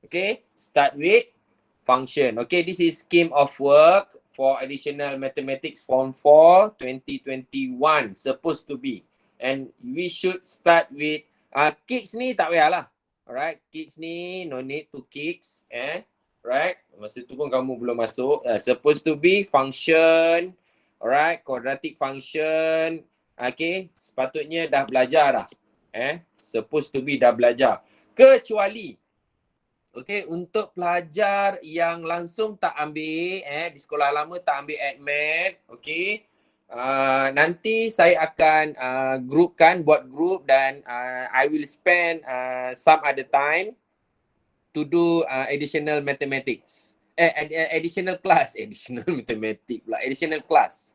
Okay, start with function. Okay, this is scheme of work for additional mathematics form 4 2021 supposed to be. And we should start with kicks ni tak payahlah. Alright, kicks ni no need to kicks. Right, masa tu pun kamu belum masuk. Supposed to be function. Alright, quadratic function. Okay, sepatutnya dah belajar dah. Supposed to be dah belajar. Kecuali okey, untuk pelajar yang langsung tak ambil di sekolah lama tak ambil admat, okey. Nanti saya akan buat group dan I will spend some other time to do additional mathematics. Additional class, additional mathematics pula, additional class.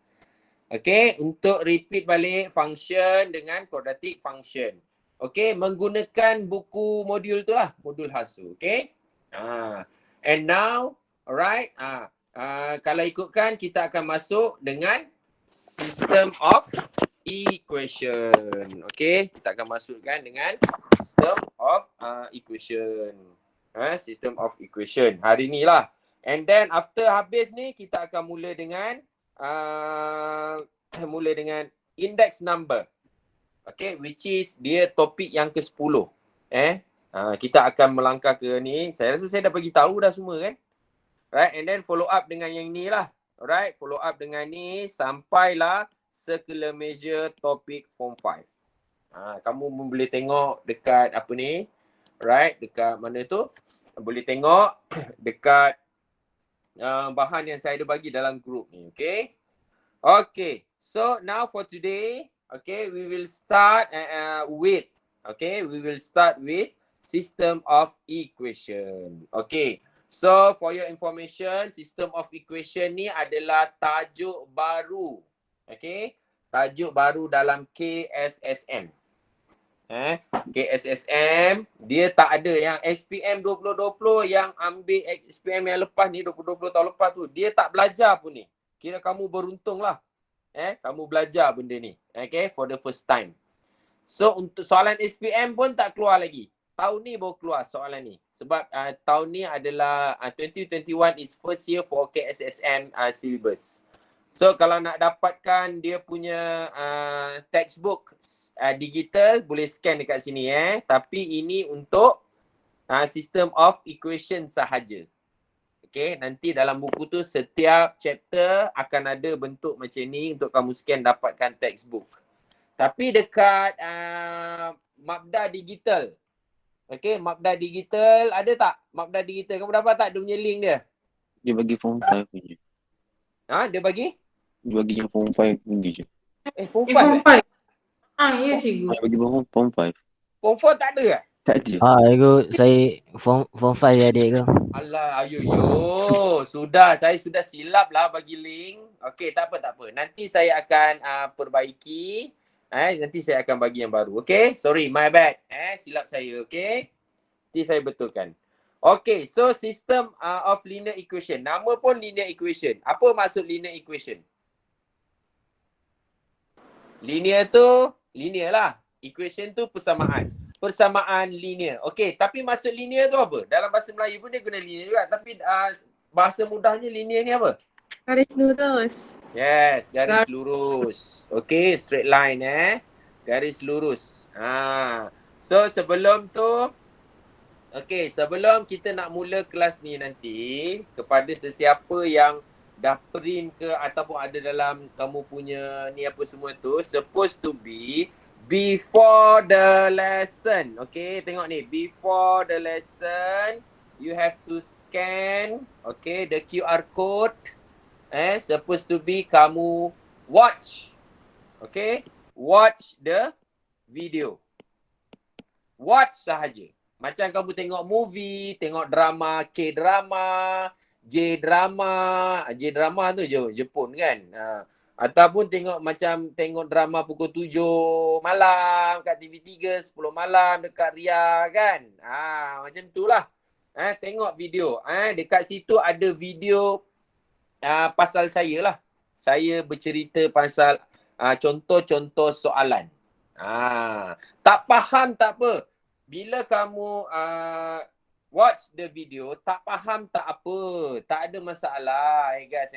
Okey, untuk repeat balik function dengan quadratic function. Okey, menggunakan buku modul tu lah, modul Hasu. Okey. And now, alright, kalau ikutkan kita akan masuk dengan system of equation. Okey, kita akan masukkan dengan system of equation. System of equation hari ni lah. And then after habis ni kita akan mula dengan index number. Okay, which is dia topik yang ke-10. Kita akan melangkah ke ni. Saya rasa saya dah bagi tahu dah semua kan. Right, and then follow up dengan yang ni lah. Alright, follow up dengan ni sampailah circular measure topik form 5. Kamu boleh tengok dekat apa ni. Right, dekat mana tu? Boleh tengok dekat bahan yang saya ada bagi dalam group ni. Okay. Okay, so now for today, okay, we will start with system of equation. Okay, so for your information, system of equation ni adalah tajuk baru. Okay, tajuk baru dalam KSSM. KSSM, dia tak ada yang SPM 2020 yang ambil SPM yang lepas ni, 2020 tahun lepas tu, dia tak belajar pun ni. Kira kamu beruntung lah. Kamu belajar benda ni. Okay, for the first time. So, untuk soalan SPM pun tak keluar lagi. Tahun ni baru keluar soalan ni. Sebab tahun ni adalah 2021 is first year for KSSM syllabus. So, kalau nak dapatkan dia punya textbook digital, boleh scan dekat sini. Tapi ini untuk system of equation sahaja. Okay, nanti dalam buku tu setiap chapter akan ada bentuk macam ni untuk kamu scan dapatkan textbook. Tapi dekat Mapda Digital, okay, Mapda Digital ada tak? Mapda Digital, kamu dapat tak dia punya link dia? Dia bagi form 5 punya. Dia bagi? Dia bagi yang form 5 punya je. Form 5 Form 5. Ya cikgu. Dia bagi form 5. Form 4 tak ada ke? Tak ada. Aku saya form 5 ya adik ke. Alah, saya sudah silap lah bagi link. Okey, tak apa. Nanti saya akan perbaiki. Nanti saya akan bagi yang baru. Okey, sorry, my bad. Silap saya, okey. Nanti saya betulkan. Okey, so system of linear equation. Nama pun linear equation. Apa maksud linear equation? Linear tu, linear lah. Equation tu persamaan. Persamaan linear. Okey, tapi maksud linear tu apa? Dalam bahasa Melayu pun dia guna linear juga. Tapi bahasa mudahnya linear ni apa? Garis lurus. Yes, garis lurus. Okey, straight line garis lurus. So sebelum tu, okey, sebelum kita nak mula kelas ni nanti, kepada sesiapa yang dah print ke ataupun ada dalam kamu punya ni apa semua tu, supposed to be before the lesson. Okay, tengok ni. Before the lesson, you have to scan, okay, the QR code. Supposed to be kamu watch. Okay, watch the video. Watch sahaja. Macam kamu tengok movie, tengok drama, K-drama, J-drama. J-drama tu Jepun kan. Ataupun tengok drama pukul 7 malam kat TV3, 10 malam dekat Ria kan. Macam itulah. Tengok video. Dekat situ ada video pasal saya lah. Saya bercerita pasal contoh-contoh soalan. Tak faham tak apa. Bila kamu watch the video, tak faham tak apa. Tak ada masalah, guys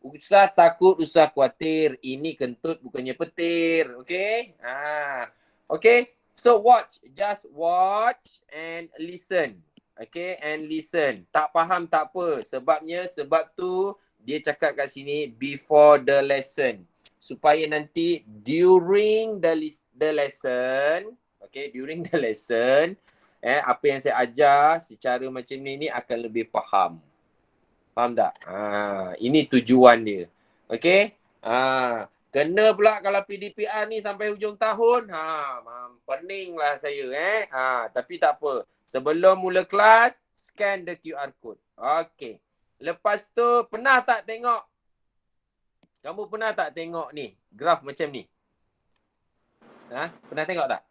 Usah takut, usah khawatir. Ini kentut bukannya petir. Okay? Okay. So watch. Just watch and listen. Okay, and listen. Tak faham tak apa. Sebab tu dia cakap kat sini before the lesson. Supaya nanti during the lesson, okay, during the lesson, apa yang saya ajar secara macam ni akan lebih faham. Faham tak? Ini tujuan dia. Okay? Kena pula kalau PDPR ni sampai hujung tahun, peninglah saya tapi tak apa. Sebelum mula kelas, scan the QR code. Okay. Lepas tu, pernah tak tengok? Kamu pernah tak tengok ni? Graf macam ni? Pernah tengok tak?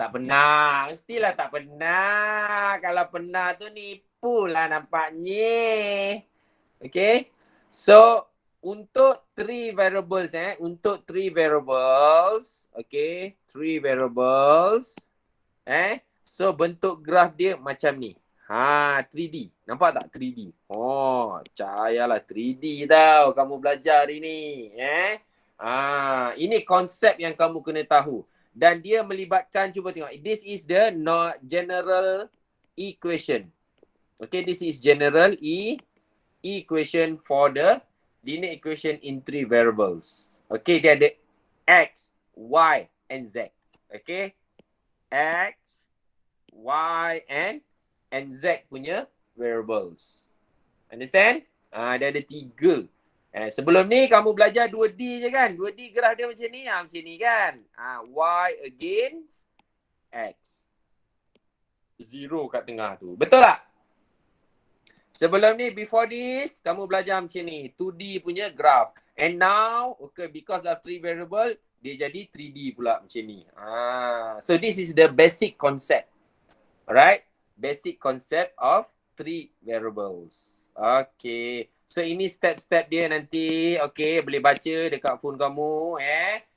Tak pernah. Mestilah tak pernah. Kalau pernah tu nipu lah nampaknya. Okay. So, untuk 3 variables untuk 3 variables, okay, 3 variables, so bentuk graf dia macam ni. 3D. Nampak tak 3D? Percayalah 3D tau kamu belajar hari ni. Ini konsep yang kamu kena tahu. Dan dia melibatkan, cuba tengok. This is the general equation. Okay, this is general equation for the linear equation in 3 variables. Okay, dia ada X, Y, and Z. Okay, X, Y, and Z punya variables. Understand? Dia ada 3. Sebelum ni kamu belajar 2D je kan? 2D graf dia macam ni. Macam ni kan? Y against X. 0 kat tengah tu. Betul tak? Sebelum ni, before this, kamu belajar macam ni. 2D punya graph. And now, okay, because of 3 variable, dia jadi 3D pula macam ni. So this is the basic concept. Alright? Basic concept of 3 variables. Okay. So ini step-step dia nanti. Okay, boleh baca dekat phone kamu.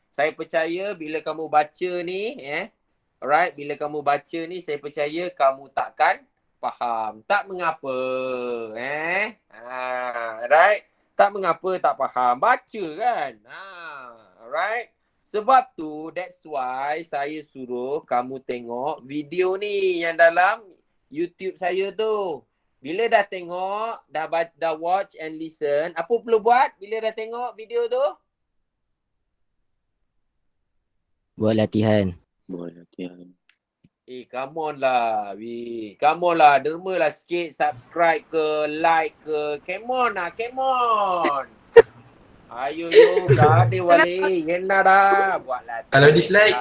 Saya percaya bila kamu baca ni, alright, bila kamu baca ni, saya percaya kamu takkan faham. Tak mengapa. Right? Tak mengapa tak faham. Baca kan? Alright? Sebab tu, that's why saya suruh kamu tengok video ni yang dalam YouTube saya tu. Bila dah tengok, dah watch and listen, apa perlu buat bila dah tengok video tu? Buat latihan. Come on lah, come on lah, derma lah sikit, subscribe ke, like ke, come on lah, come on. Ayo, gade wale, yena dah, buat latihan. Kalau dislike?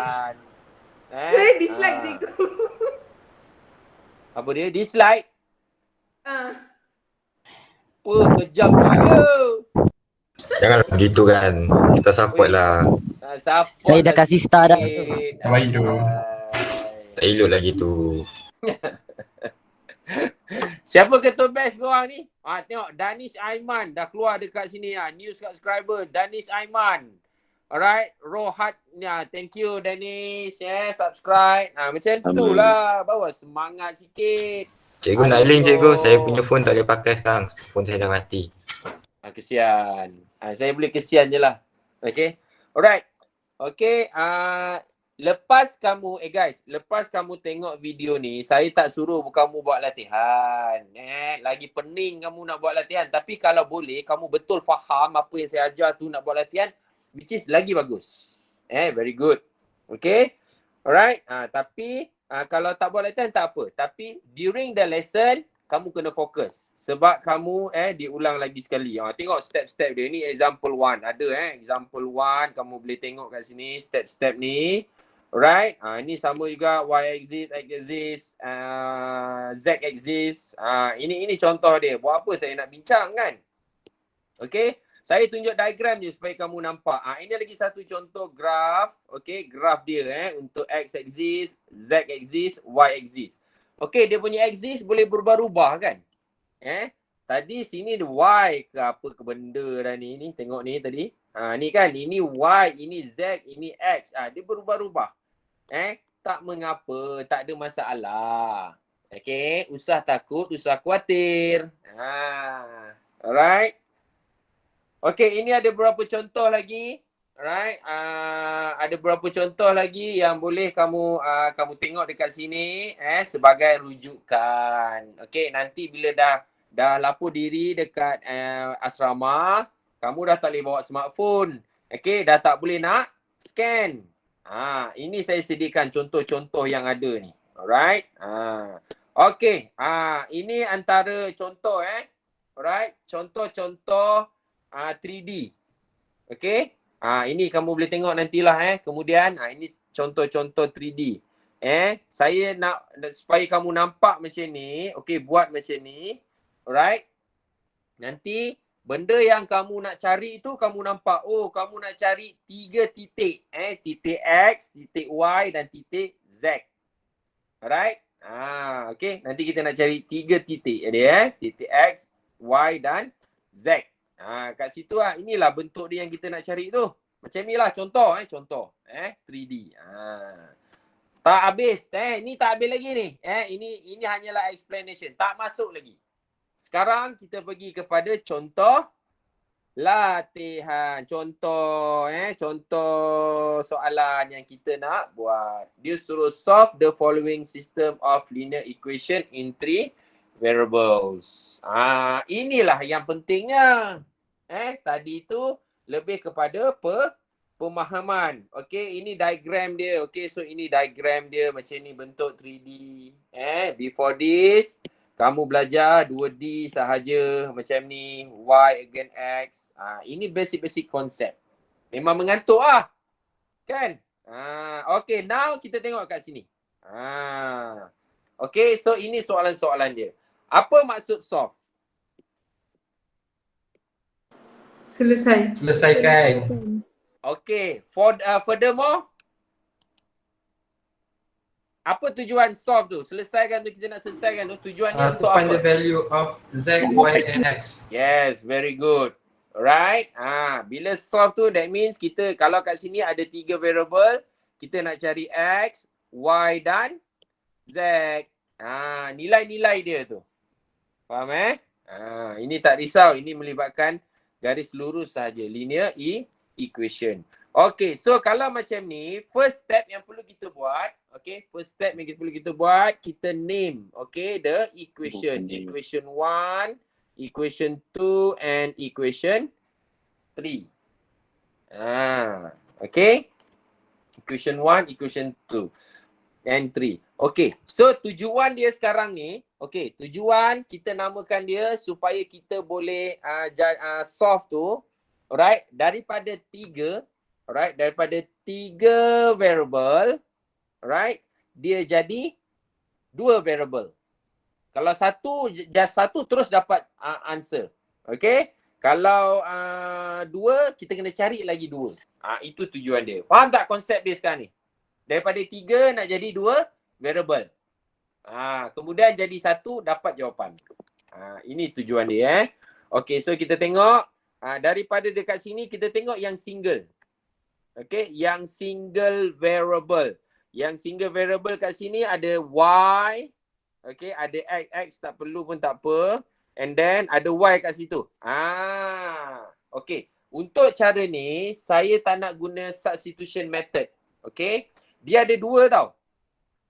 Saya dislike cikgu. Apa dia? Dislike? Apa? Kejam kepala. Janganlah begitu kan. Kita support lah. Support Saya dah lah kasih star dah. Tak baik tu. Tak elok lah gitu. Siapa ketua best korang ni? Tengok Danish Aiman dah keluar dekat sini new subscriber Danish Aiman. Alright, Rohat thank you Danish, subscribe. Macam tu lah, bawa semangat sikit. Cikgu nak link cikgu, saya punya phone tak boleh pakai sekarang. Phone saya dah mati. Kesian. Saya boleh kesian je lah. Okay. Alright. Okay. Lepas kamu, guys, lepas kamu tengok video ni, saya tak suruh kamu buat latihan. Lagi pening kamu nak buat latihan. Tapi kalau boleh, kamu betul faham apa yang saya ajar tu nak buat latihan, which is lagi bagus. Very good. Okay. Alright. Tapi kalau tak buat latihan tak apa. Tapi during the lesson, kamu kena fokus. Sebab kamu diulang lagi sekali. Tengok step-step dia. Ni example 1. Ada example 1. Kamu boleh tengok kat sini step-step ni. Alright. Ini sama juga y-axis, x-axis, z-axis. Ini contoh dia. Buat apa saya nak bincang kan? Okay. Saya tunjuk diagram je supaya kamu nampak. Ini lagi satu contoh graf. Okay. Graf dia untuk x-axis, z-axis, y-axis. Okay, dia punya axis boleh berubah-ubah kan? Tadi sini ada Y ke apa ke benda dah ni. Ni tengok ni tadi. Ni kan, ini Y, ini Z, ini X. Dia berubah-ubah. tak mengapa, tak ada masalah. Okay, usah takut, usah khawatir. Alright. Okay, ini ada beberapa contoh lagi. Alright, ada beberapa contoh lagi yang boleh kamu tengok dekat sini sebagai rujukan. Okay, nanti bila dah lapor diri dekat asrama, kamu dah tak boleh bawa smartphone. Okay, dah tak boleh nak scan. Ini saya sediakan contoh-contoh yang ada ni. Alright. Okay, ini antara contoh alright, contoh-contoh 3D. Okay. Ini kamu boleh tengok nantilah kemudian ini contoh-contoh 3D. Saya nak supaya kamu nampak macam ni, okay, buat macam ni. Alright. Nanti benda yang kamu nak cari tu kamu nampak, oh kamu nak cari 3 titik. Titik X, titik Y dan titik Z. Alright. Okay, nanti kita nak cari 3 titik dia titik X, Y dan Z. Kat situ inilah bentuk dia yang kita nak cari tu. Macam ni lah contoh contoh 3D. Tak habis ni tak habis lagi ni. Ini hanyalah explanation, tak masuk lagi. Sekarang kita pergi kepada contoh latihan. Contoh soalan yang kita nak buat. Dia suruh solve the following system of linear equation in 3 variables. Inilah yang pentingnya. Tadi tu lebih kepada pemahaman. Okey, ini diagram dia. Okey, so ini diagram dia macam ni bentuk 3D. Before this, kamu belajar 2D sahaja macam ni, Y again X. Ini basic-basic konsep. Memang mengantuk kan? Okey, now kita tengok kat sini. Okey, so ini soalan-soalan dia. Apa maksud solve? Selesaikan. Okay, furthermore, apa tujuan solve tu? Selesaikan tu, kita nak selesaikan tu. Tujuan dia untuk find the apa? value of Z, Y and X. Yes, very good. Alright. Bila solve tu, that means kita, kalau kat sini ada 3 variable, kita nak cari X, Y dan Z. Nilai-nilai dia tu. Faham ini tak risau. Ini melibatkan garis lurus sahaja, linear equation. Okay, so kalau macam ni, first step yang perlu kita buat, kita name, the equation. Equation 1, equation 2 and equation 3. Okay. Equation 1, equation 2 and 3. Okay, so tujuan dia sekarang ni, tujuan kita namakan dia supaya kita boleh solve tu, alright, daripada 3 variable, alright, dia jadi 2 variable. Kalau satu terus dapat answer. Okay, kalau 2 kita kena cari lagi 2. Itu tujuan dia. Faham tak konsep dia sekarang ni? Daripada 3 nak jadi 2 variable. Kemudian jadi 1 dapat jawapan. Ini tujuan dia. Okay, so kita tengok daripada dekat sini kita tengok yang single. Okay, yang single variable. Yang single variable kat sini ada Y. Okay, ada X tak perlu pun tak apa. And then ada Y kat situ. Okay, untuk cara ni saya tak nak guna substitution method. Okay, dia ada 2 tau.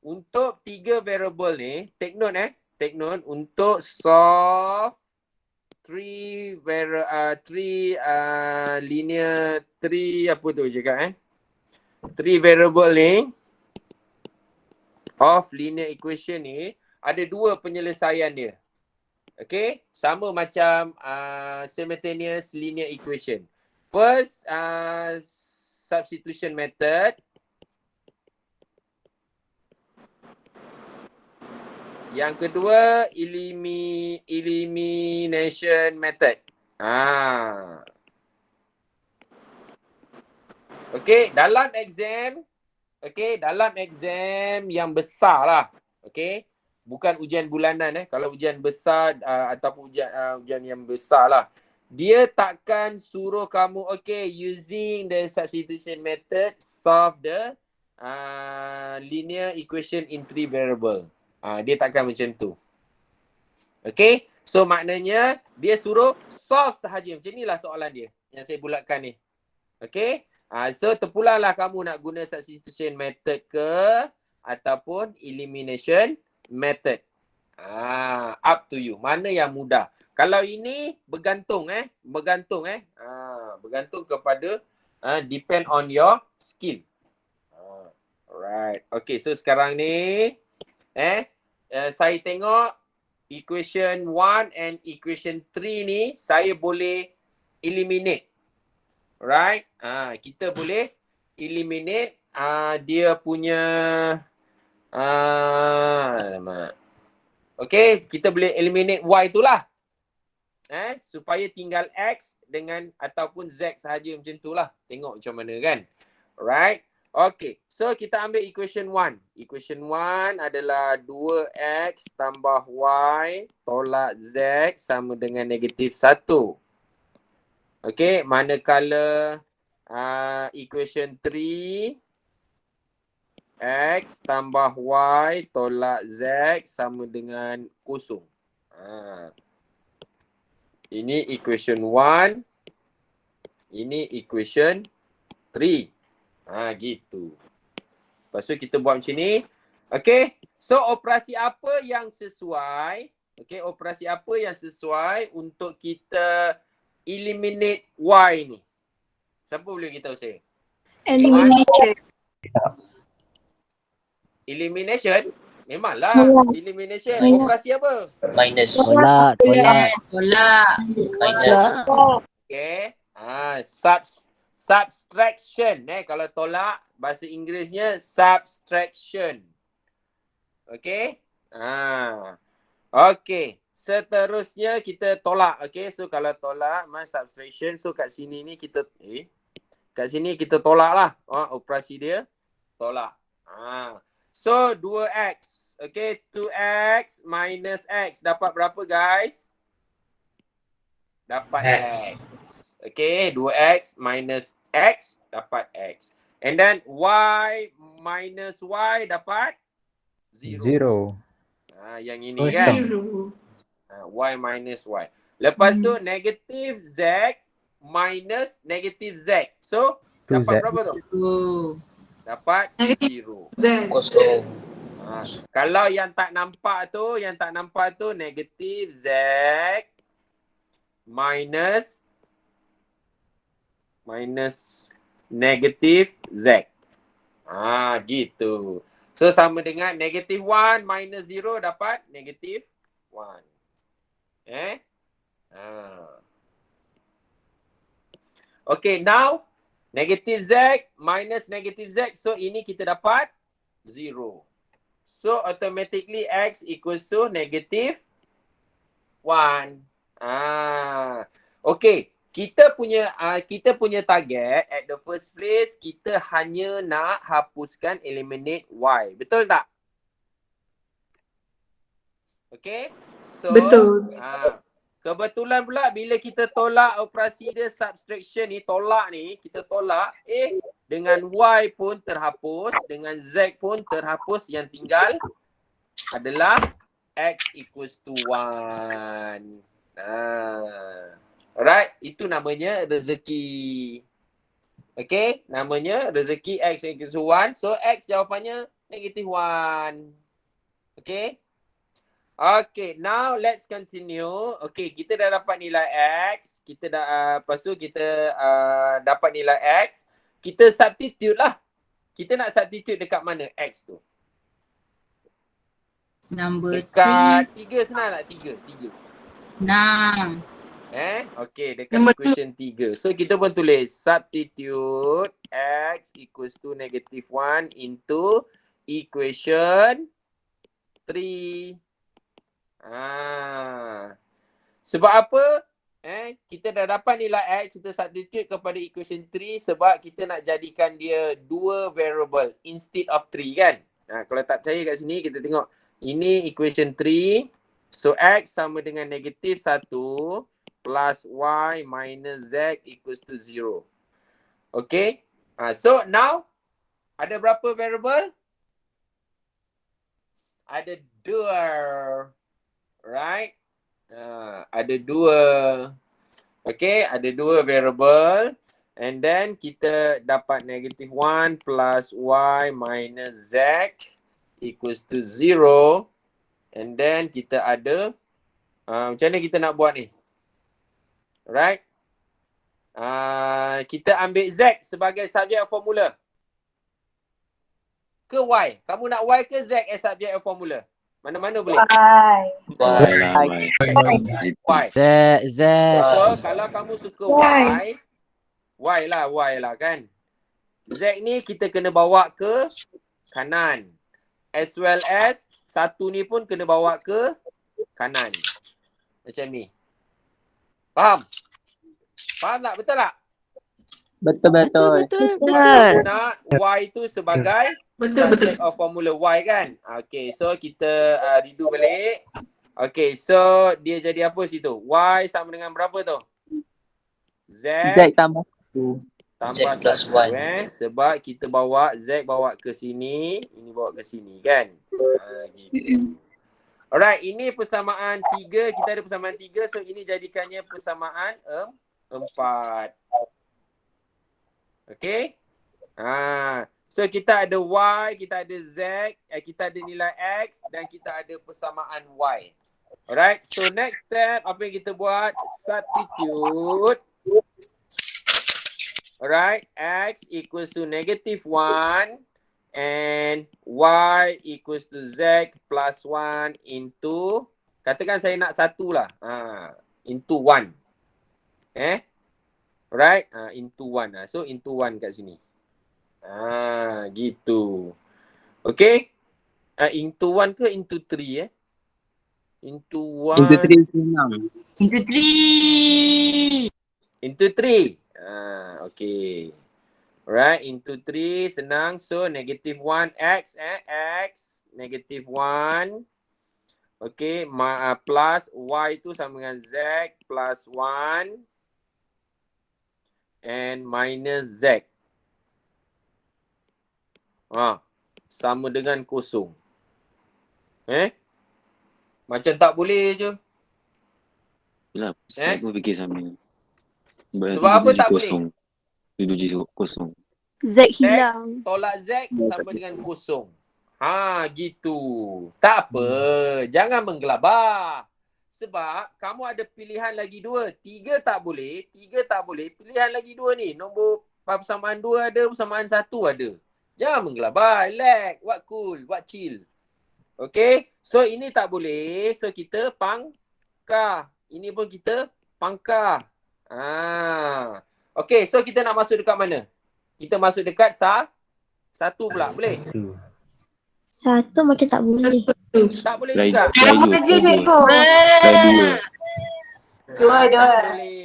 Untuk 3 variable ni, take note untuk solve 3 linear 3 apa tu cakap 3 variable ni of linear equation ni ada 2 penyelesaian dia. Okay, sama macam simultaneous linear equation. First, substitution method. Yang kedua, elimination method. Okay, dalam exam yang besar lah. Okay, bukan ujian bulanan Kalau ujian besar ataupun ujian yang besar lah, dia takkan suruh kamu using the substitution method solve the linear equation in 3 variable. Dia takkan macam tu. Okay, so maknanya dia suruh solve sahaja. Macam inilah soalan dia yang saya bulatkan ni. Okay, so terpulanglah kamu nak guna substitution method ke ataupun elimination method. Up to you. Mana yang mudah. Kalau ini bergantung bergantung kepada depend on your skill. Alright. Okay, so sekarang ni saya tengok equation 1 and equation 3 ni saya boleh eliminate. Right? Kita boleh eliminate dia punya okay, kita boleh eliminate y tu lah. Supaya tinggal x dengan ataupun z sahaja macam tu lah. Tengok macam mana kan. Right? Okay, so kita ambil equation 1. Equation 1 adalah 2x tambah y tolak z sama dengan negatif 1. Okay, manakala equation 3 x tambah y tolak z sama dengan 0. Ini equation 1. Ini equation 3. Gitu. Lepas tu kita buat macam ni. Okay. So operasi apa yang sesuai? Okay. Operasi apa yang sesuai untuk kita eliminate y ni? Siapa boleh beritahu saya? Elimination. Elimination? Memanglah. Elimination. Operasi apa? Minus. Tolak. Minus. Okay. Subtraction. Kalau tolak, bahasa Inggerisnya subtraction. Okay. Okay. Seterusnya kita tolak. Okay. So kalau tolak, subtraction. So kat sini ni kita, kat sini kita tolak lah. Operasi dia tolak. So 2x. Okay. 2x minus x. Dapat berapa guys? Dapat x. Okay, 2x minus x dapat x. And then y minus y dapat 0. Yang ini kan. Y minus y. Lepas tu negatif z minus negatif z. So, dapat berapa tu? Dapat 0. Kosong. Kalau yang tak nampak tu negatif z minus negatif z. Gitu. So sama dengan negatif 1 minus 0 dapat negatif 1. Okay, now negatif z minus negatif z. So ini kita dapat 0. So automatically x equals to negatif 1. Okay. Kita punya target at the first place, kita hanya nak hapuskan eliminate y. Betul tak? Okay. So, betul. Kebetulan pula bila kita tolak operasi dia subtraction ni, kita tolak, dengan y pun terhapus, dengan z pun terhapus, yang tinggal adalah x equals to 1. Alright, itu namanya rezeki. Okay, namanya rezeki x equals to 1. So, x jawapannya negatif 1. Okay. Okay, now let's continue. Okay, kita dah dapat nilai x. Kita dah, lepas tu kita dapat nilai x. Kita substitute lah. Kita nak substitute dekat mana x tu? Number dekat 3 senang tak? 3. 6. Okay, dekat equation 3. So, kita pun tulis substitute x equals to negative 1 into equation 3. Sebab apa? Kita dah dapat nilai x, kita substitute kepada equation 3 sebab kita nak jadikan dia 2 variable instead of 3 kan? Kalau tak percaya kat sini, kita tengok. Ini equation 3. So, x sama dengan negatif 1 plus y minus z equals to 0. Okay. So, now Ada berapa variable? Ada 2. Right? Ada 2. Okay, ada 2 variable. And then kita dapat -1 plus y minus z equals to 0. And then kita ada, macam mana kita nak buat ni? Right? Kita ambil z sebagai subjek formula. Ke y? Kamu nak y ke z as subjek formula? Mana-mana boleh. Y. Y. Z. So, kalau kamu suka Y lah kan. Z ni kita kena bawa ke kanan. As well as, satu ni pun kena bawa ke kanan. Macam ni. Faham? Faham tak? Betul tak? Betul. Kita nak Y tu sebagai subject of formula Y kan? Okay, so kita redo balik. Okay, so dia jadi apa situ? Y sama dengan berapa tu? Z tambah 1. tambah Z plus 1 sebab kita bawa Z bawa ke sini, ini bawa ke sini kan? Gitu. Alright, ini persamaan 3, kita ada persamaan 3, so ini jadikannya persamaan 4. Okay? So kita ada Y, kita ada Z, kita ada nilai X dan kita ada persamaan Y. Alright, so next step apa yang kita buat? Substitute. Alright, X equals to -1 and Y equals to Z plus 1 into, katakan saya nak 1 lah, into 1. Right, into 1. So into 1 kat sini. Gitu. Okay. Into 1 ke into 3 Into 1. Into 3 senang. Into 3. Into 3. Okay. Alright, into 3 senang. So -1 X X -1. Okay, plus Y tu sama dengan Z plus 1 and minus Z. Sama dengan kosong. Macam tak boleh je. Yalah, saya pun fikir sama. Sebab apa tak boleh? Duduk je kosong. Z hilang. Tolak Z sama dengan kosong. Gitu. Tak apa. Jangan menggelabah. Sebab kamu ada pilihan lagi 2. 3 tak boleh. Pilihan lagi 2 ni. Nombor persamaan 2 ada, persamaan 1 ada. Jangan menggelabah. Relax. What cool. What chill. Okay. So ini tak boleh. So kita pangkah. Ini pun kita pangkah. Okay. So kita nak masuk dekat mana? Kita masuk dekat 1 pula. Boleh? 1 macam tak boleh. Tak boleh juga.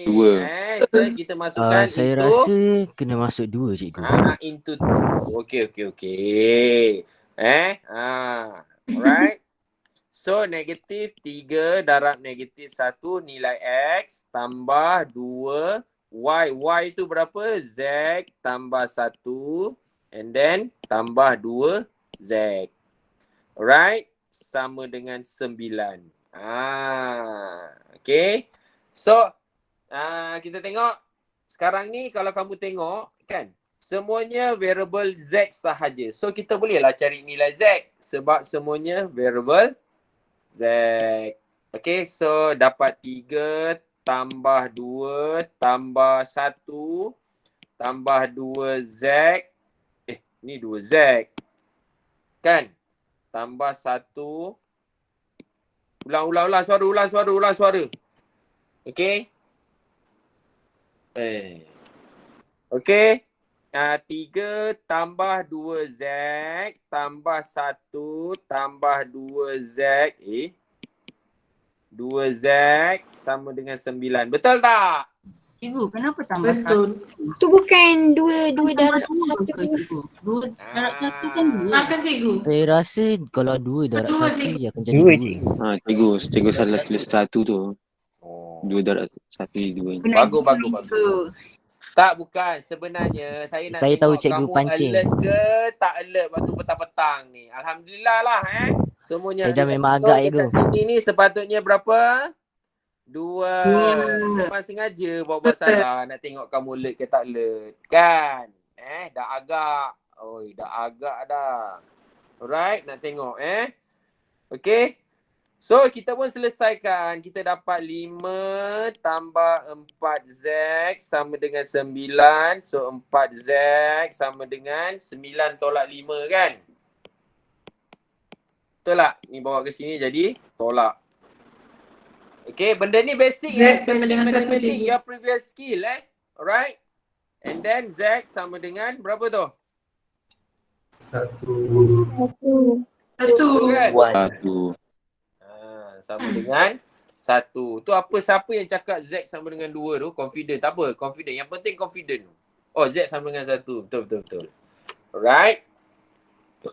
Dua. So kita masukkan Saya into rasa kena masuk 2 cikgu. into 2. Okay. Alright. So -3 darab -1 nilai X tambah 2 Y tu berapa? Z tambah 1 and then tambah 2 Z. Alright, sama dengan 9. Okay. So kita tengok sekarang ni, kalau kamu tengok kan, semuanya variable Z sahaja. So kita bolehlah cari nilai Z sebab semuanya variable Z. Okay, so dapat 3 tambah 2 tambah 1 tambah 2 Z. Ni 2 Z. Kan? Tambah 1. Ulang suara. Okay. Okay. 3 tambah 2 Z tambah 1 tambah 2 Z. 2 Z sama dengan 9. Betul tak? Cikgu, kenapa tambah 1? Tu bukan 2 darab 1 ke cikgu? 2 darab 1 kan 2. Akan cikgu. Saya rasa kalau 2 darab 1 dia akan jadi 2. Cikgu salah tulis 1 tu. 2 darab 1 jadi 2. Bagus. Tak, bukan. Sebenarnya saya nak Saya tahu tengok cikgu kamu pancing. alert ke tak alert waktu petang-petang ni. Alhamdulillah lah semuanya Saya dah alert. memang So, agak, dekat cikgu. sini ni sepatutnya berapa? 2. Memang sengaja buat-buat salah nak tengok kamu alert ke tak alert. Kan? Dah agak. Oi, dah agak dah. Alright, nak tengok Okay. So, kita pun selesaikan. Kita dapat 5 tambah 4Z sama dengan 9. So, 4Z sama dengan 9 tolak 5 kan? Betul tak? Ni bawa ke sini jadi tolak. Okay, benda ni basic basic matematik, your previous skill Alright. And then Z sama dengan berapa tu? 1. Satu. Kan? 1. Sama dengan 1. Tu apa, siapa yang cakap Z sama dengan 2 tu? Confident. Tak apa, confident. Yang penting confident. Oh, Z sama dengan 1. Betul. Alright.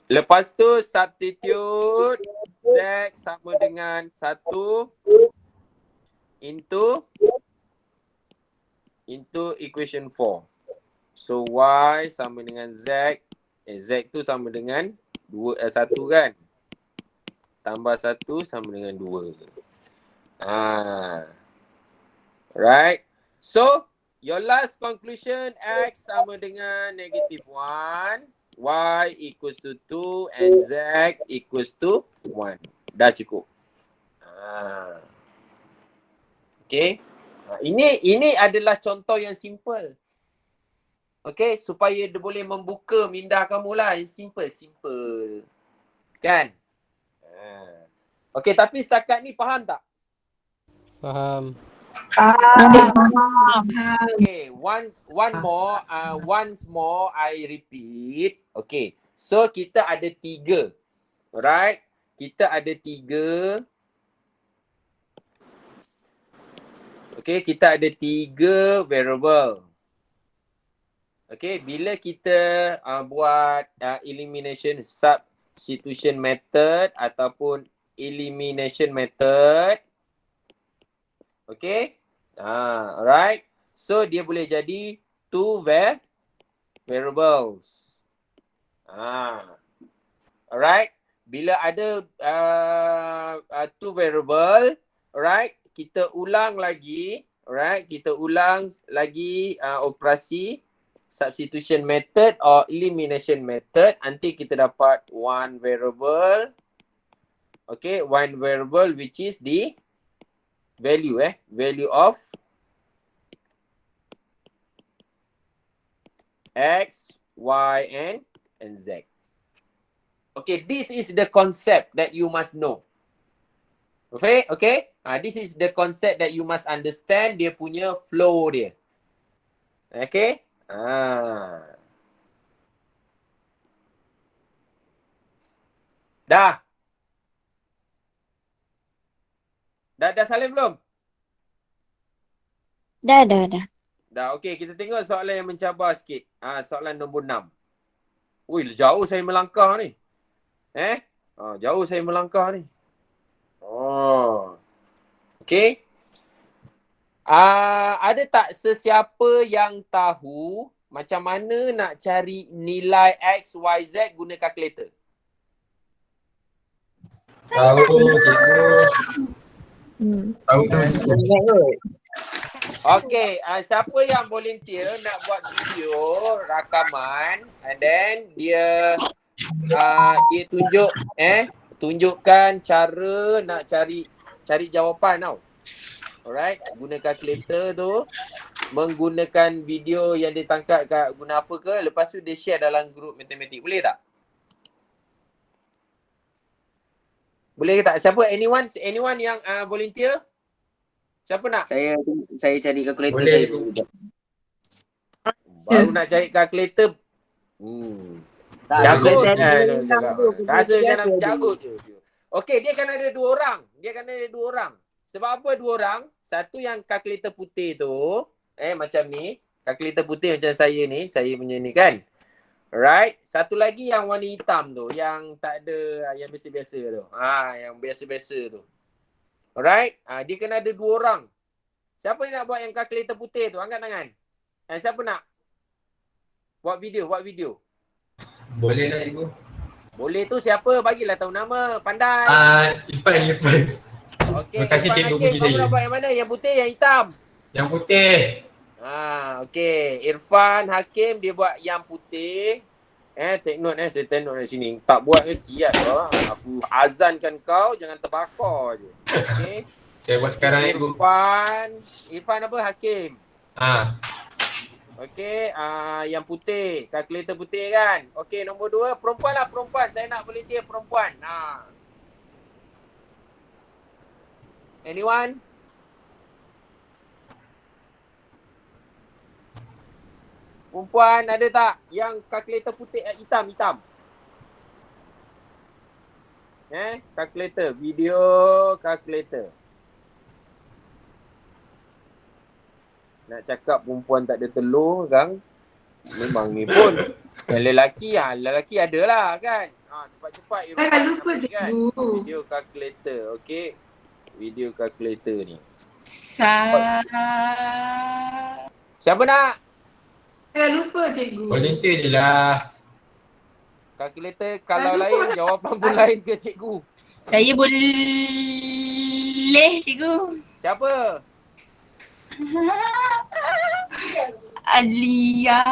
Lepas tu substitute Z sama dengan 1 into equation 4. So Y sama dengan Z. Z tu sama dengan 1 kan? Tambah 1 sama dengan 2. Right. So, your last conclusion, X sama dengan -1, Y equals to 2 and Z equals to 1. Dah cukup. Okay. Ini adalah contoh yang simple. Okay, supaya dia boleh membuka minda kamu lah. Yang simple. Kan? Okay, tapi setakat ni faham tak? Faham. Okay, once more I repeat. Okay, so kita ada 3. Alright? Kita ada 3. Okay, kita ada 3 variable. Okay, bila kita buat elimination substitution method ataupun elimination method. Okay. Alright. So, dia boleh jadi 2 variables. Alright. Bila ada 2 variable, alright, kita ulang lagi. Alright, kita ulang lagi operasi substitution method or elimination method. Nanti kita dapat 1 variable. Okay, 1 variable which is the value value of X, Y and Z. Okay, this is the concept that you must know. Okay? This is the concept that you must understand, dia punya flow dia. Okay? Dah salin belum? Dah. Dah, okey. Kita tengok soalan yang mencabar sikit. Soalan nombor 6. Ui, jauh saya melangkah ni. Jauh saya melangkah ni. Okey. Ada tak sesiapa yang tahu macam mana nak cari nilai X, Y, Z guna kalkulator? Tahu cikgu. Tahu tu. Okay, siapa yang volunteer nak buat video rakaman and then dia tunjukkan cara nak cari jawapan tau. Alright, guna kalkulator tu, menggunakan video yang dia tangkap kat guna apa ke, lepas tu dia share dalam grup matematik. Boleh tak? Boleh ke tak? Siapa? Anyone yang volunteer? Siapa nak? Saya cari kalkulator. Boleh. Baru nak cari kalkulator. Jagut. Rasa macam nak jagut je. Okey, dia kan ada 2 orang. Sebab apa 2 orang? Satu yang kalkulator putih tu, macam ni. Kalkulator putih macam saya ni. Saya punya ni kan. Alright. Satu lagi yang warna hitam tu. Yang tak ada, yang biasa-biasa tu. Yang biasa-biasa tu. Alright. Dia kena ada 2 orang. Siapa yang nak buat yang kalkulator putih tu? Angkat tangan. Siapa nak? Buat video. Boleh lah cikgu. Boleh tu siapa? Bagilah tahu nama. Pandai. Irfan. Okey. terima kasih Irfan cikgu Hakim, bagi kamu saya. nak buat yang mana? Yang putih, yang hitam? Yang putih. Okey. Irfan Hakim dia buat yang putih. Take note saya take note di sini. Tak buat ke kiat lah. Aku azankan kau jangan terbakar je. Okey. Saya buat sekarang cikgu. Irfan apa? Hakim. Okey, yang putih, kalkulator putih kan. Okey, nombor 2, perempuan. Saya nak volunteer perempuan. Anyone? Perempuan ada tak yang kalkulator putih hitam? Kalkulator, video kalkulator. Nak cakap perempuan tak ada telur kan? Memang ni pun. Lelaki adalah kan. Cepat-cepat Irfan kan. Video calculator. Okey. Video calculator ni. Siapa nak? Saya lupa cikgu. Volunteer je lah. Calculator kalau lain jawapan pun lain ke cikgu? Saya boleh cikgu. Siapa? Alia.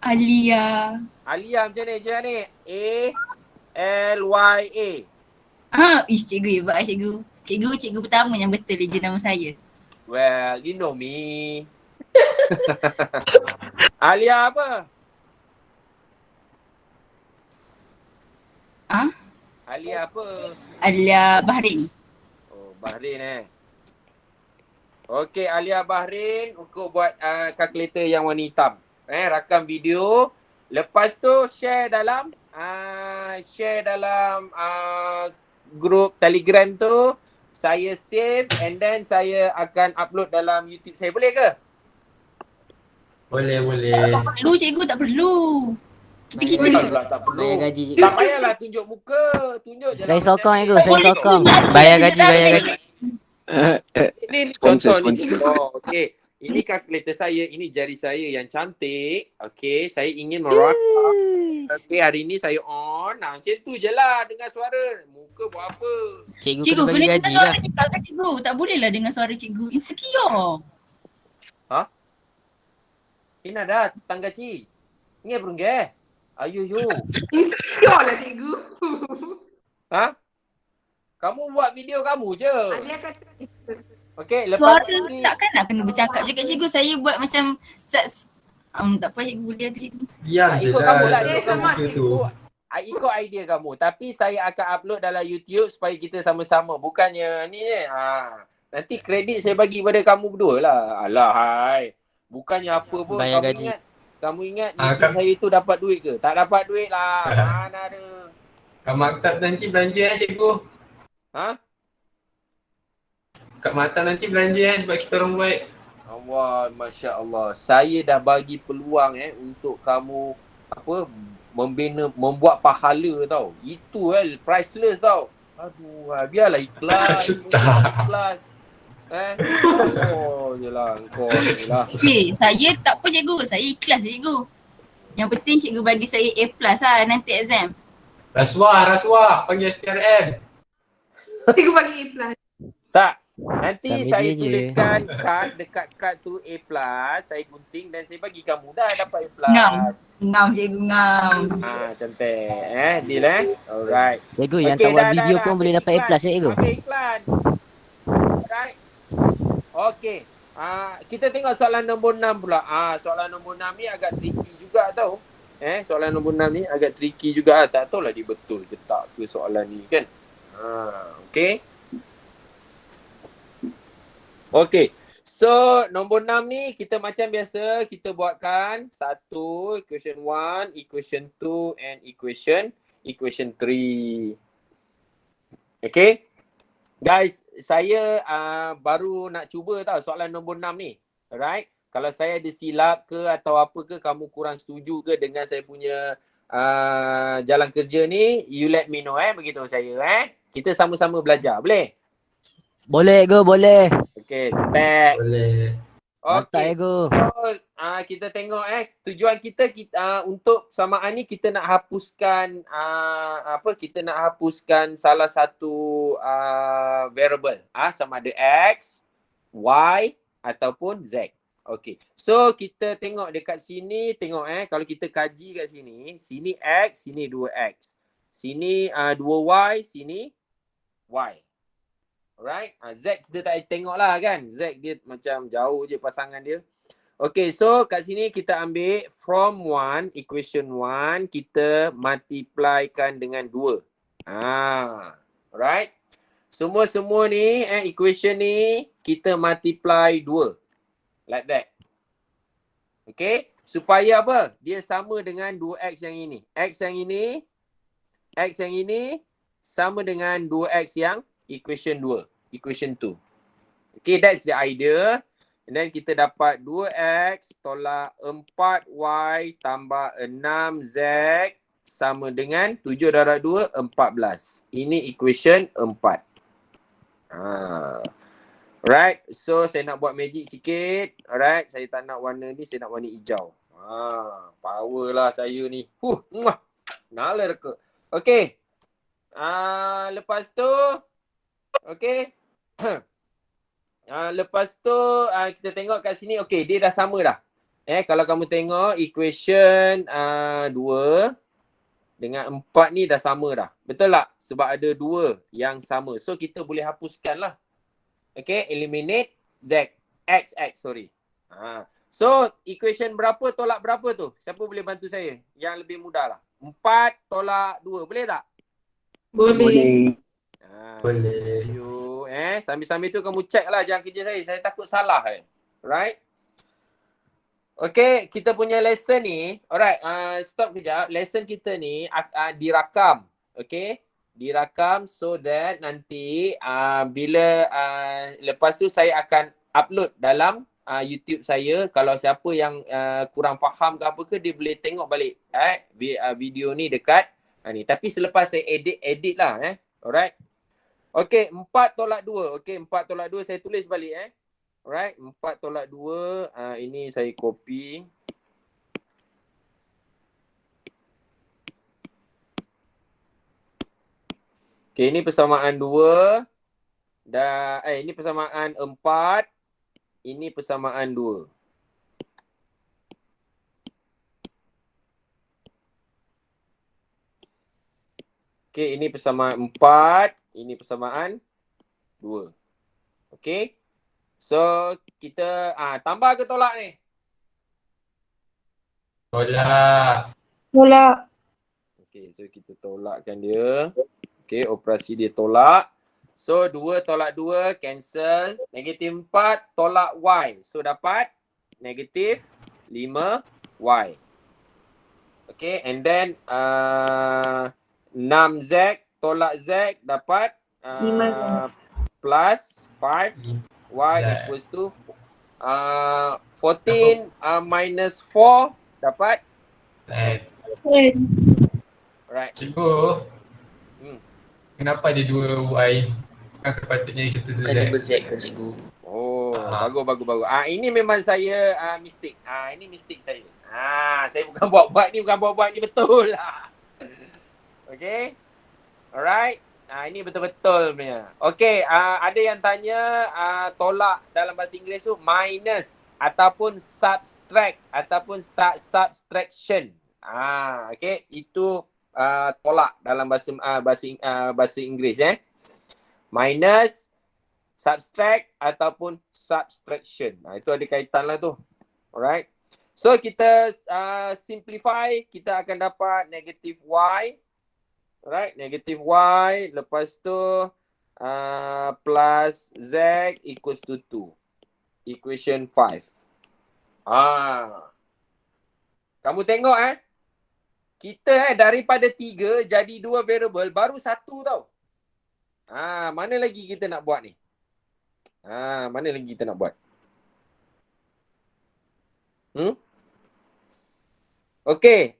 Alia. Alia macam ni je ni. A-L-Y-A. Cikgu hebat cikgu. Cikgu pertama yang betul je nama saya. Well, you know me. Alia apa? Alia apa? Alia Bahrain. Oh, Bahrain Okey, Alia Bahrain untuk buat kalkulator yang warna hitam. Rakam video. Lepas tu share dalam grup Telegram tu. Saya save and then saya akan upload dalam YouTube saya. Boleh ke? Boleh. Tak perlu cikgu, tak perlu. Kita tak perlu. Bayar gaji cikgu. Tak payahlah tunjuk muka. Tunjuk je. Saya sokong cikgu, saya sokong. bayar gaji. Ini contoh ni. Sponsor. Okey. Ini kalkulator saya, ini jari saya yang cantik. Okey, saya ingin merakam. Okey, hari ni saya on. Macam tu je lah dengar suara. Muka buat apa? Cikgu Cikgu kena kena bagi dengar gaji suara lah. cikgu kan cikgu. Tak boleh lah dengar suara cikgu. Insecure. Ina dah tangga ci. Ingat perungge. Ayo. Insecure lah cikgu. Kamu buat video kamu je. Okey, lepas Suara ni takkan nak kena bercakap juga cikgu. Saya buat macam tak apa cikgu boleh tu cikgu. Diam je ikut kamu lah. lah. Ikut idea kamu. Tapi saya akan upload dalam YouTube supaya kita sama-sama. Bukannya ni nanti kredit saya bagi pada kamu berdua lah. Alah hai. Bukannya apa pun. Bayar gaji. Kamu ingat YouTube saya tu dapat duit ke? Tak dapat duit lah. Mana ada. Kat maktab nanti belanja cikgu. Kat maktab nanti belanja sebab kita orang baik. Allah, Masya Allah. Saya dah bagi peluang untuk kamu membuat pahala tau. Itu priceless tau. Aduh, biarlah ikhlas. Ikhlas. Jelah engkau je lah. Saya tak apa cikgu. Saya ikhlas cikgu. Yang penting cikgu bagi saya A+ lah nanti exam. Rasuah. Panggil SPRM. Cikgu bagi A+. Tak. Nanti Sambil saya dia je. tuliskan dekat kad tu A+, saya gunting dan saya bagi kamu dah dapat A+. Ngam cikgu ngam. Cantik. Deal Alright. Cikgu yang Okey, tak buat dah, video dah. pun boleh dapat A+ ya cikgu? Ambil iklan. Okey. Kita tengok soalan nombor 6 pula. Soalan nombor 6 ni agak tricky juga tau. Soalan nombor 6 ni agak tricky juga. Tak tahulah dia betul ke tak ke soalan ni kan. Okey. Okey. So, nombor 6 ni kita macam biasa kita buatkan satu, equation 1, equation 2 and equation 3. Okey. Guys, saya baru nak cuba tau soalan nombor 6 ni. Alright. Kalau saya ada silap ke atau apa ke, kamu kurang setuju ke dengan saya punya jalan kerja ni, you let me know begitu saya Kita sama-sama belajar. Boleh? Boleh cikgu, boleh. Okey, cepat. Boleh. Mantap Okay. ego. So, kita tengok tujuan kita untuk persamaan ni kita nak hapuskan kita nak hapuskan salah satu variable sama ada x, y ataupun z. Okay. So kita tengok dekat sini, tengok kalau kita kaji kat sini, sini x, sini 2x. Sini 2y, sini y. Alright. Z kita tak tengok lah kan. Z dia macam jauh je pasangan dia. Okay, so kat sini kita ambil from 1, equation 1, kita multiplykan dengan 2. Alright. Semua ni, equation ni, kita multiply 2. Like that. Okay. Supaya apa? Dia sama dengan 2x yang ini. X yang ini sama dengan 2x yang equation 2. Equation 2. Okay, that's the idea. And then kita dapat 2x tolak 4y tambah 6z sama dengan 7 darab 2, 14. Ini equation 4. Alright, so saya nak buat magic sikit. Alright, saya tak nak warna ni, saya nak warna hijau. Power lah saya ni. Nala reka. Okay. Lepas tu, okay. Lepas tu kita tengok kat sini, okay, dia dah sama dah. Kalau kamu tengok equation 2 dengan 4 ni dah sama dah. Betul tak? Sebab ada 2 yang sama. So kita boleh hapuskan lah. Okay, eliminate z, x, sorry. So equation berapa tolak berapa tu? Siapa boleh bantu saya? Yang lebih mudah lah. 4 tolak 2, boleh tak? Boleh. Boleh. Sambil-sambil tu kamu check lah, jangan kerja saya. Saya takut salah. Right? Okay, kita punya lesson ni, alright, stop kejap. Lesson kita ni dirakam. Okay? Dirakam so that nanti bila lepas tu saya akan upload dalam YouTube saya. Kalau siapa yang kurang faham ke apa ke, dia boleh tengok balik video ni dekat ni. Tapi selepas saya edit lah. Alright. Okay, 4 tolak 2. Okay, 4 tolak 2 saya tulis balik. Alright, 4 tolak 2. Ini saya copy. Okay, ini persamaan 2. Ini persamaan 4. Ini persamaan 2. Okay, ini persamaan 4. Ini persamaan 2. Okay. So, kita tambah ke tolak ni? Tolak. Okay, so kita tolakkan dia. Okay, operasi dia tolak. So, 2 tolak 2 cancel. Negatif 4 tolak y. So, dapat negatif 5y. Okay, and then 6z tolak z dapat plus 5 y equals to 14 minus 4 dapat right. Cikgu, kenapa ada 2 y? Kan sepatutnya satu z. Bukan double z ke cikgu? Oh, bagus. Ini memang saya mistake. Ini mistake saya. Saya bukan buat-buat ni, betul lah. Okay. Alright. Ini betul-betul punya. Okay, ada yang tanya tolak dalam bahasa Inggeris tu minus ataupun subtract ataupun subtraction. Okay, itu tolak dalam bahasa Inggeris minus, subtract ataupun subtraction. Itu ada kaitan lah tu. Alright. So kita simplify, kita akan dapat negative y. Alright, negative y, lepas tu plus z equals to 2. Equation 5. Kamu tengok kita daripada 3 jadi 2 variable, baru 1 tau. Mana lagi kita nak buat ni? Mana lagi kita nak buat? Okey,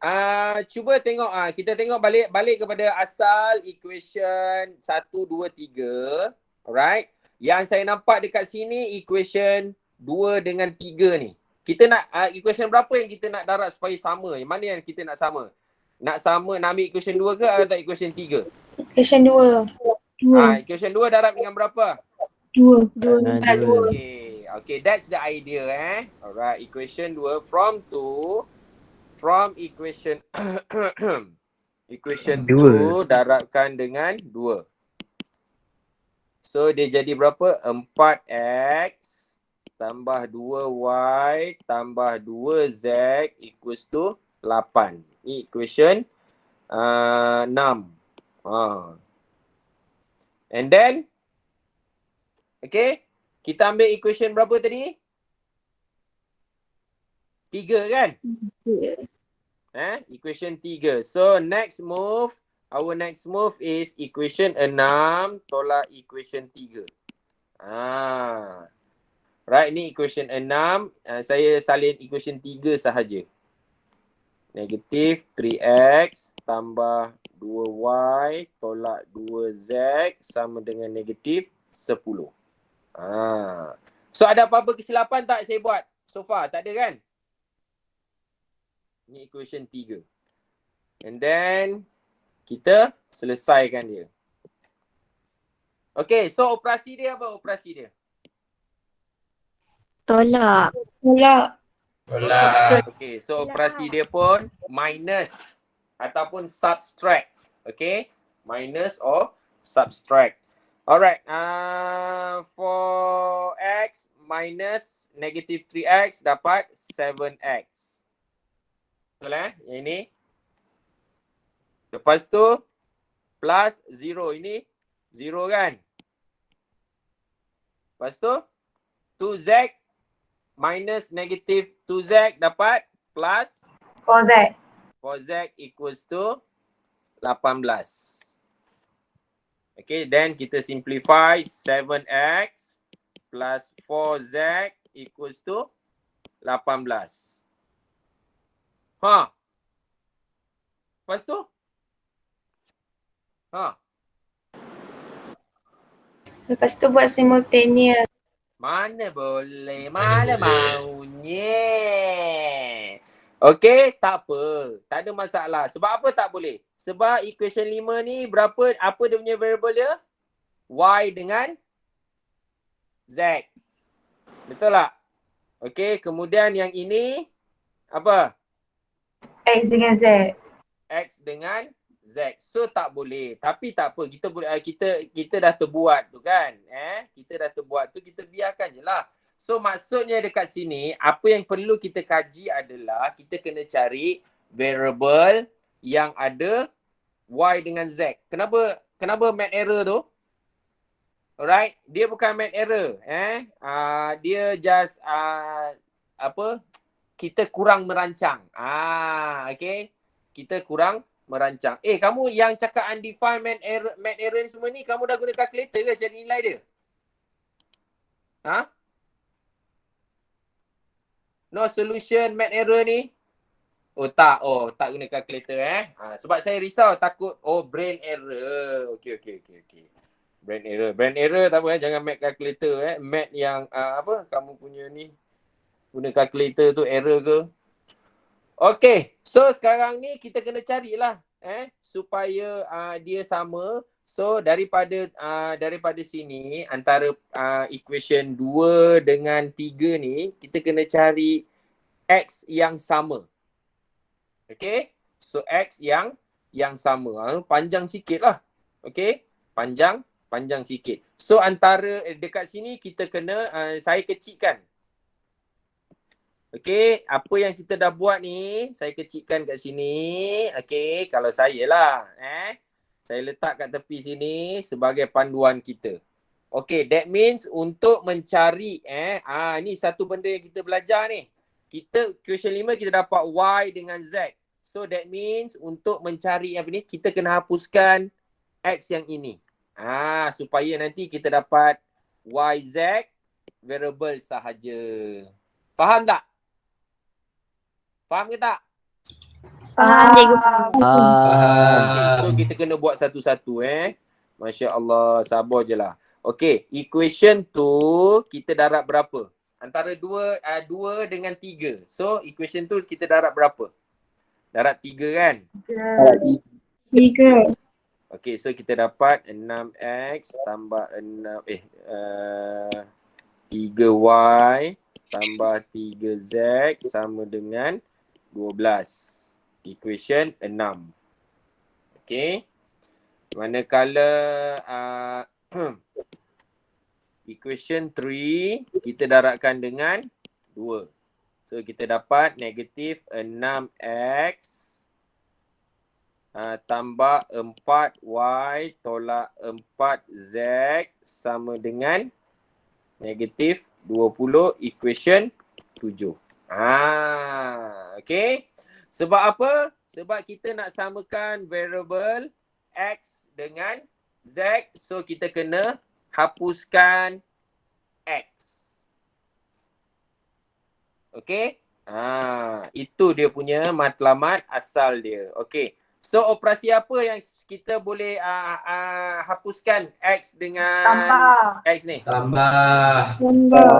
cuba tengok, kita tengok balik kepada asal equation 1, 2, 3. Alright. Yang saya nampak dekat sini equation 2 dengan 3 ni. Kita nak equation berapa yang kita nak darat supaya sama? Yang mana yang kita nak sama? Nak ambil equation 2 ke atau equation 3? Question 2. Equation 2 darat dengan berapa? 2. Okay, that's the idea Alright, equation 2 from equation equation 2 darabkan dengan 2. So dia jadi berapa? 4x tambah 2y tambah 2z equals to 8. Ni equation 6. And then okay, kita ambil equation berapa tadi? 3 kan? Equation 3. So our next move is equation 6 tolak equation 3. Right, ni equation 6. Saya salin equation 3 sahaja. Negatif 3x tambah 2y tolak 2z sama dengan negatif 10. So ada apa-apa kesilapan tak saya buat so far? Tak ada kan? Ni equation 3. And then kita selesaikan dia. Okay, so operasi dia apa operasi dia? Tolak. Okay, so operasi dia pun minus ataupun subtract. Okay, minus or subtract. Alright, for x minus negative 3x dapat 7x. Betul yang ini. Lepas tu plus 0, ini 0 kan. Lepas tu 2z minus negative 2z dapat plus 4Z. 4z equals to 18. Okay, then kita simplify 7x plus 4z equals to 18. Lepas tu? Lepas tu buat simultaneous. Mana boleh, mana maunya. Okay, tak apa. Tak ada masalah. Sebab apa tak boleh? Sebab equation 5 ni apa dia punya variable dia? Y dengan Z. Betul tak? Okay, kemudian yang ini apa? X dengan Z. X dengan Z. So tak boleh. Tapi tak apa. Kita dah terbuat tu kan. Kita dah terbuat tu, kita biarkan je lah. So maksudnya dekat sini, apa yang perlu kita kaji adalah kita kena cari variable yang ada Y dengan Z. Kenapa math error tu? Alright, dia bukan math error. Dia just kita kurang merancang. Okay. Kita kurang merancang. Kamu yang cakap undefined math error ni semua ni, kamu dah guna calculator ke cari nilai dia? No solution math error ni? Tak guna calculator sebab saya risau takut brain error. Okay. Brain error tak apa jangan math calculator math yang kamu punya ni guna calculator tu error ke? Okay, so sekarang ni kita kena carilah supaya dia sama. So daripada sini antara equation 2 dengan 3 ni kita kena cari x yang sama. Okay, so x yang sama. Panjang sikit lah. Okay, panjang sikit. So antara dekat sini kita kena saya kecilkan. Okay, apa yang kita dah buat ni saya kecilkan kat sini. Okay, kalau saya lah saya letak kat tepi sini sebagai panduan kita. Okay, that means untuk mencari ni satu benda yang kita belajar ni. Question 5 kita dapat Y dengan Z. So that means untuk mencari kita kena hapuskan X yang ini. Supaya nanti kita dapat YZ variable sahaja. Faham tak? Faham ke tak? Faham, cikgu. Okay, so kita kena buat satu-satu Masya Allah, sabar je lah. Okay, equation tu kita darab berapa? Antara 2 dengan 3. So equation tu kita darab berapa? Darab 3 kan? 3. Okay, so kita dapat 6x tambah 3y tambah 3z sama dengan 12. Equation 6. Okay. Manakala equation 3 kita darabkan dengan 2. So kita dapat negatif 6x tambah 4y tolak 4z sama dengan negatif 20, equation 7. Okay. Sebab apa? Sebab kita nak samakan variable x dengan z. So kita kena hapuskan x. Okay. Itu dia punya matlamat asal dia. Okay. So operasi apa yang kita boleh hapuskan x dengan x ni? Tambah.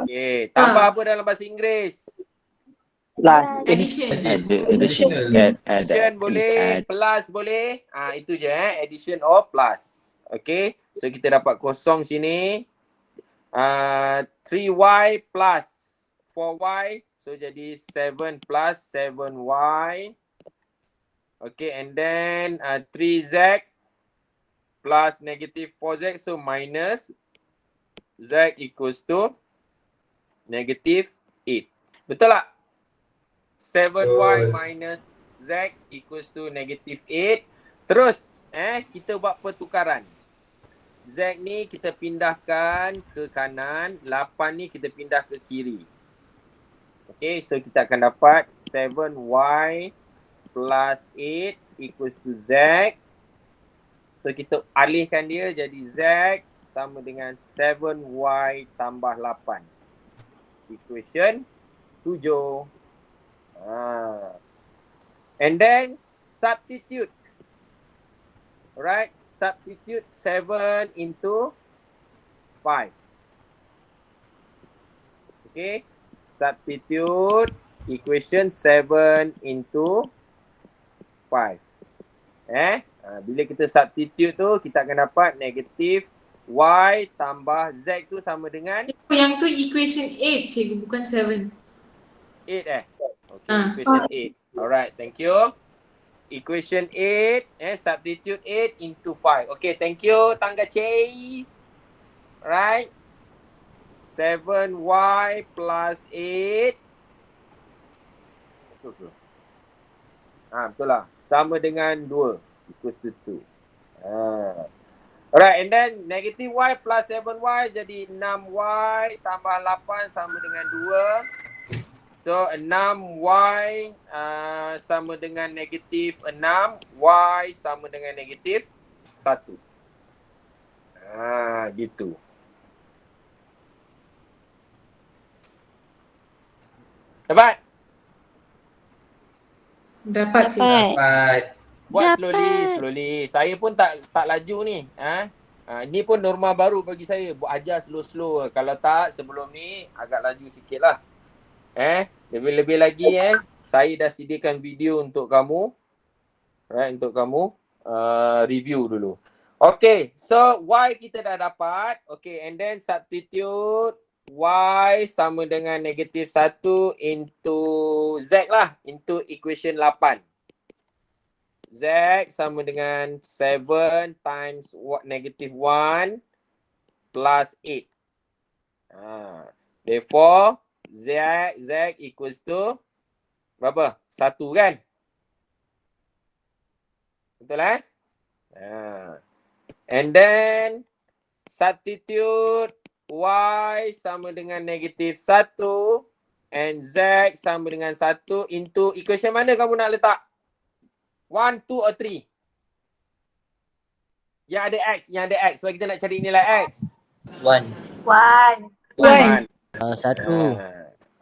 Okay. Tambah apa dalam bahasa Inggeris? Addition. Addition boleh, plus boleh. Itu je addition or plus. Okay. So kita dapat kosong sini. 3y plus 4y. So jadi 7 plus 7y. Okay, and then 3z plus negative 4z. So minus z equals to negative 8. Betul tak? 7y minus z equals to negative 8. Terus kita buat pertukaran. Z ni kita pindahkan ke kanan, 8 ni kita pindah ke kiri. Okay, so kita akan dapat 7y plus 8 equals to z. So kita alihkan dia jadi z sama dengan 7y tambah 8. Equation 7. And then substitute. Alright, substitute 7 into 5. Okay, substitute equation 7 into 5. Bila kita substitute tu, kita akan dapat negatif y tambah z tu sama dengan yang tu equation 8 cikgu, bukan 7. 8 Okay, equation 8. Alright, thank you. Equation 8, substitute 8 into 5. Okay, thank you, Tangga Chase. Alright. 7y plus 8. Betul. Betul lah. Sama dengan 2. Equals to 2. Alright, and then negative y plus 7y jadi 6y tambah 8 sama dengan 2. So 6y sama dengan negatif 6, y sama dengan negatif 1. Gitu. Dapat? Dapat cikgu. Dapat. Buat slowly. Saya pun tak laju ni. Ni pun norma baru bagi saya. Buat ajar slow-slow. Kalau tak sebelum ni agak laju sikit lah. Lebih-lebih lagi saya dah sediakan video untuk kamu. Right, untuk kamu review dulu. Okay, so y kita dah dapat. Okay, and then substitute y sama dengan negatif 1 into z lah. Into equation 8. Z sama dengan 7 times negative 1 plus 8. Therefore, Z equals to berapa? 1 kan? Betul And then substitute y sama dengan negatif 1 and z sama dengan 1 into equation mana kamu nak letak? 1, 2 or 3? Yang ada x. Sebab kita nak cari nilai x. 1. 1. 1.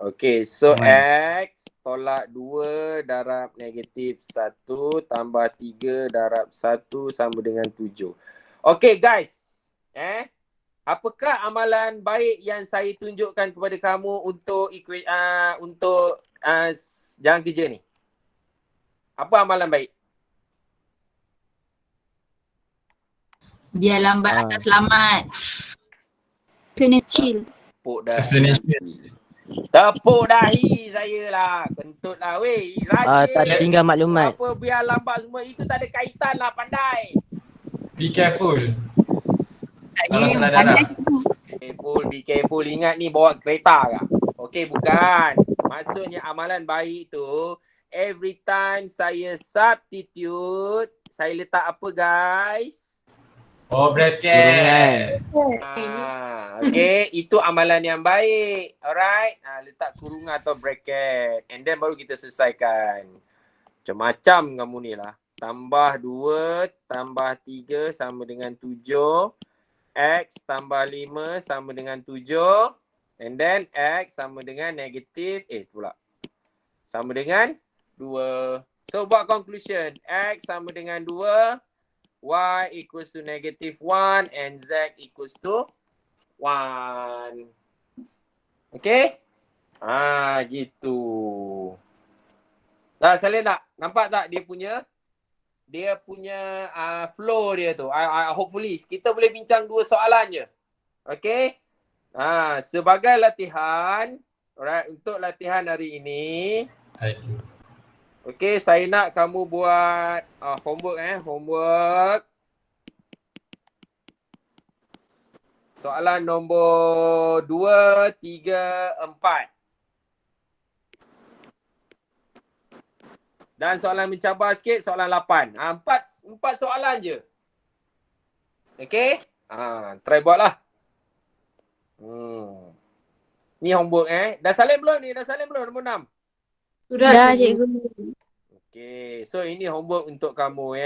Okay, so x tolak 2 darab negatif 1 tambah 3 darab 1 sama dengan 7. Okay guys, Apakah amalan baik yang saya tunjukkan kepada kamu untuk jalan kerja ni? Apa amalan baik? Biar lambat Ah. asal selamat. Kena chill. Tepuk dahi. Explanation. Tepuk dahi saya lah. Kentut lah weh. Rajin. Tak tertinggal maklumat. Apa biar lambat semua. Itu tak ada kaitan lah, pandai. Be careful. Tak Kalau ya, salah pandai darah. cikgu. Be careful. Ingat ni bawa kereta kah? Okey, bukan. Maksudnya amalan baik tu, every time saya substitute, saya letak apa guys? Oh, bracket. Okay, itu amalan yang baik. Alright, letak kurungan atau bracket. And then baru kita selesaikan. Macam-macam kamu ni lah. Tambah 2, tambah 3 sama dengan 7. X tambah 5 sama dengan 7. And then X sama dengan negatif, pula. Sama dengan 2. So buat conclusion. X sama dengan 2. Y equals to negative 1 and Z equals to 1. Okay? Gitu. Dah salin tak? Nampak tak dia punya flow dia tu. Hopefully kita boleh bincang 2 soalan je. Okay? Sebagai latihan, alright, untuk latihan hari ini, okay, saya nak kamu buat homework. Soalan nombor 2, 3, 4. Dan soalan mencabar sikit, soalan 8. 4 soalan je. Okay? Try buat lah. Ni homework Dah salin belum ni? Dah salin belum nombor 6? Sudah Dah, cikgu. cikgu. Okay, so ini homework untuk kamu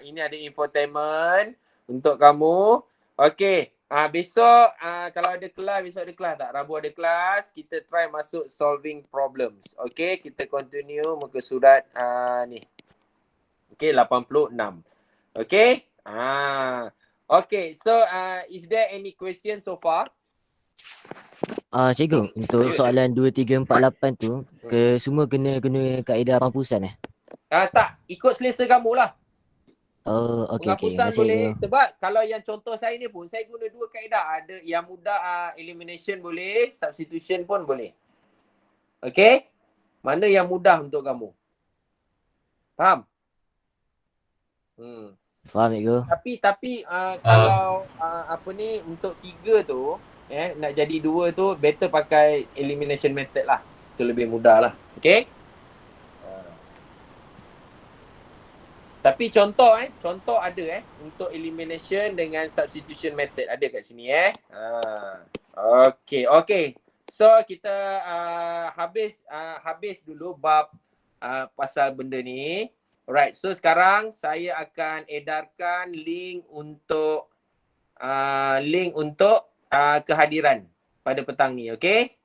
ini ada infotainment untuk kamu. Okay, besok kalau ada kelas, besok ada kelas tak? Rabu ada kelas, kita try masuk solving problems. Okay, kita continue muka surat ni. Okay, 86. Okay. Okay, so is there any question so far? Cikgu, untuk soalan 2, 3, 4, 8 tu, semua kena kaedah penghapusan Tak, ikut selesa kamu lah. Oh, okey. Penghapusan boleh. Sebab kalau yang contoh saya ni pun, saya guna 2 kaedah. Ada yang mudah elimination boleh, substitution pun boleh. Okay? Mana yang mudah untuk kamu? Faham? Faham, cikgu. Tapi kalau untuk 3 tu, nak jadi 2 tu, better pakai elimination method lah. Itu lebih mudah lah. Okay? Tapi contoh ada untuk elimination dengan substitution method ada kat sini Okay. So kita habis dulu bab pasal benda ni. Alright, so sekarang saya akan edarkan link untuk kehadiran pada petang ni, okay?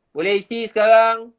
Boleh isi sekarang.